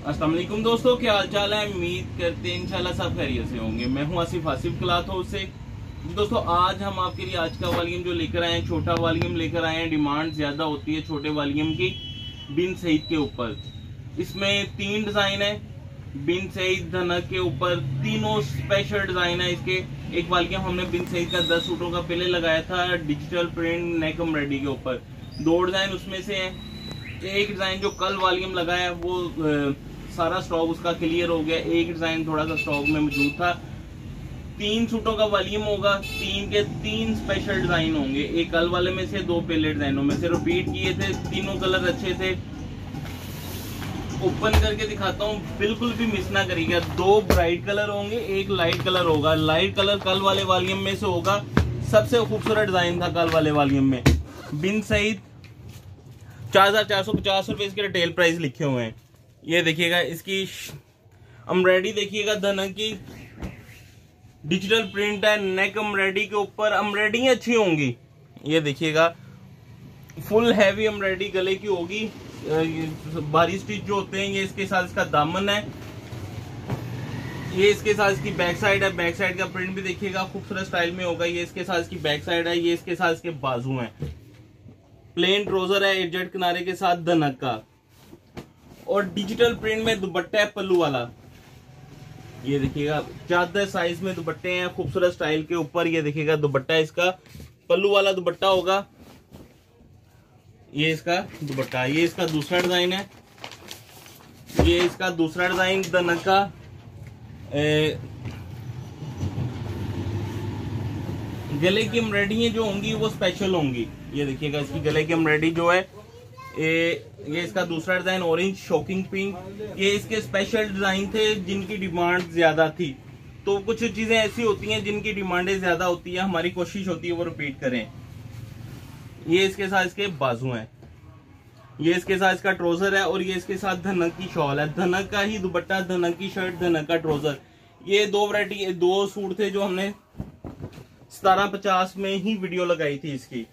अस्सलाम वालेकुम दोस्तों, क्या हाल चाल है। उम्मीद करते हैं इंशाल्लाह सब खैरियत से होंगे। मैं हूं आसिफ क्लॉथ हाउस से। दोस्तों आज हम आपके लिए आज का वॉल्यूम जो लेकर आए हैं, छोटा वॉल्यूम लेकर आए हैं। डिमांड ज्यादा होती है छोटे वॉल्यूम की बिन सईद के ऊपर। इसमें 3 डिजाइन है बिन सईद धनक के ऊपर। तीनों स्पेशल डिजाइन है इसके। एक वॉल्यूम हमने बिन सईद का 10 सूटों का पहले लगाया था डिजिटल प्रिंट नेक एम्ब्रॉयडरी के ऊपर। 2 डिजाइन उसमें से है। एक डिजाइन जो कल वॉल्यूम लगाया है वो सारा स्टॉक उसका क्लियर हो गया। एक डिजाइन थोड़ा सा स्टॉक में मौजूद था। 3 सूटों का वॉल्यूम होगा। 3 के 3 स्पेशल डिजाइन होंगे। एक कल वाले में से 2 पहले डिजाइनों में से रिपीट किए थे। तीनों कलर अच्छे थे। ओपन करके दिखाता हूँ, बिल्कुल भी मिस ना करिएगा। 2 ब्राइट कलर होंगे, एक लाइट कलर होगा। लाइट कलर कल वाले वॉल्यूम में से होगा। सबसे खूबसूरत डिजाइन था कल वाले वॉल्यूम में। बिन सईद 4450 रुपए इसके रिटेल प्राइस लिखे हुए हैं। ये देखिएगा इसकी एम्ब्रॉयडरी देखिएगा धनक की। डिजिटल प्रिंट है नेक एम्ब्रॉयडरी के ऊपर। एम्ब्रॉयडरी अच्छी होंगी। ये देखिएगा फुल हैवी एम्ब्रॉयडरी गले की होगी। बारी स्टिच जो होते हैं ये इसके साथ इसका दामन है। ये इसके साथ इसकी बैक साइड है। बैक साइड का प्रिंट भी देखिएगा खूबसूरत स्टाइल में होगा। ये इसके साथ इसकी बैक साइड है। ये इसके साथ इसके बाजू है। प्लेन ट्राउजर है एडजस्ट किनारे के साथ धनक का। और डिजिटल प्रिंट में दुपट्टा है पल्लू वाला। ये देखिएगा ज्यादा साइज में दुपट्टे हैं खूबसूरत स्टाइल के ऊपर। ये देखिएगा दुपट्टा इसका पल्लू वाला दुपट्टा होगा। ये इसका दुपट्टा। ये इसका दूसरा डिजाइन है। ये इसका दूसरा डिजाइन धनक का। गले की एम्ब्रॉयडरी जो होंगी वो स्पेशल होंगी। ये देखिएगा इसकी गले की एम्ब्रॉयडरी जो है। ये इसका दूसरा डिजाइन ऑरेंज शॉकिंग पिंक। ये इसके स्पेशल डिजाइन थे जिनकी डिमांड ज्यादा थी। तो कुछ चीजें ऐसी होती हैं जिनकी डिमांडें ज्यादा होती है, हमारी कोशिश होती है वो रिपीट करें। ये इसके साथ इसके बाजू हैं। ये इसके साथ इसका ट्राउजर है। और ये इसके साथ धनक की शॉल है। धनक का ही दुपट्टा, धनक की शर्ट, धनक का ट्राउजर। ये 2 वैरायटी 2 सूट थे जो हमने 1750 में ही वीडियो लगाई थी इसकी।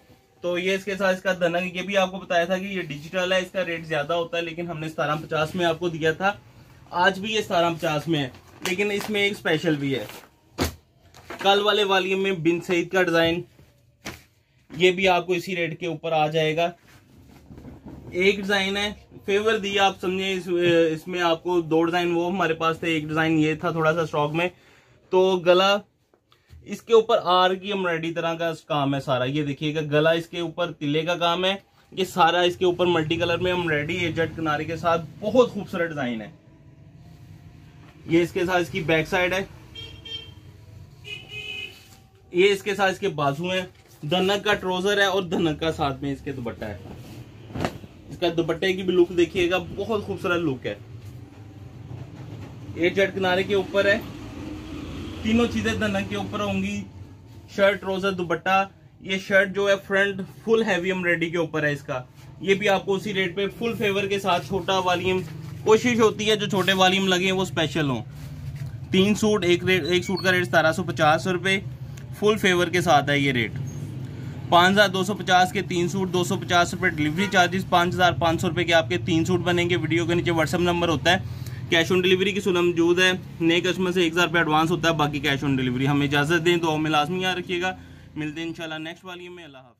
तो ये इसके साथ इसका धनक। ये भी आपको बताया था कि ये डिजिटल है, इसका रेट ज्यादा होता है, लेकिन हमने 1750 में आपको दिया था। आज भी ये 1750 में है, लेकिन इसमें एक स्पेशल भी है। कल वाले वॉल्यूम में बिन सईद का डिजाइन, ये भी आपको इसी रेट के ऊपर आ जाएगा। एक डिजाइन है फेवर दी आप समझे। इसमें आपको 2 डिजाइन वो हमारे पास थे। एक डिजाइन ये था थोड़ा सा स्टॉक में। तो गला इसके ऊपर आर की एम्ब्रॉयडरी तरह का काम है सारा। ये देखिएगा गला इसके ऊपर तिले का काम है। ये सारा इसके ऊपर मल्टी कलर में एम्ब्रॉयडरी एजेड किनारे के साथ बहुत खूबसूरत डिजाइन है। ये इसके साथ इसकी बैक साइड है। ये इसके साथ इसके बाजू है। धनक का ट्राउजर है और धनक का साथ में इसके दुपट्टा है। इसका दुपट्टे की भी लुक देखिएगा, बहुत खूबसूरत लुक है। एजेड किनारे के ऊपर है। तीनों चीजें धनक के ऊपर होंगी। शर्ट ट्राउजर दुपट्टा। ये शर्ट जो है फ्रंट फुल हैवी एम्ब्रॉयडरी के ऊपर है इसका। ये भी आपको उसी रेट पे फुल फेवर के साथ। छोटा वॉल्यूम कोशिश होती है जो छोटे वॉल्यूम लगे वो स्पेशल हो। 3 सूट एक सूट का रेट 1750 रुपए फुल फेवर के साथ है ये रेट। 5250 के 3 सूट, 250 रुपए डिलीवरी चार्जेस, 5500 रुपए के आपके 3 सूट बनेंगे। वीडियो के नीचे व्हाट्सएप नंबर होता है। कैश ऑन डिलीवरी की सुविधा मौजूद है। नए कस्टमर से 1000 रुपये एडवांस होता है, बाकी कैश ऑन डिलीवरी। हमें इजाजत दें तो हमें लाजमी याद रखिएगा। मिलते हैं इंशाल्लाह नेक्स्ट वॉल्यूम में। अल्लाह हाफ़िज़।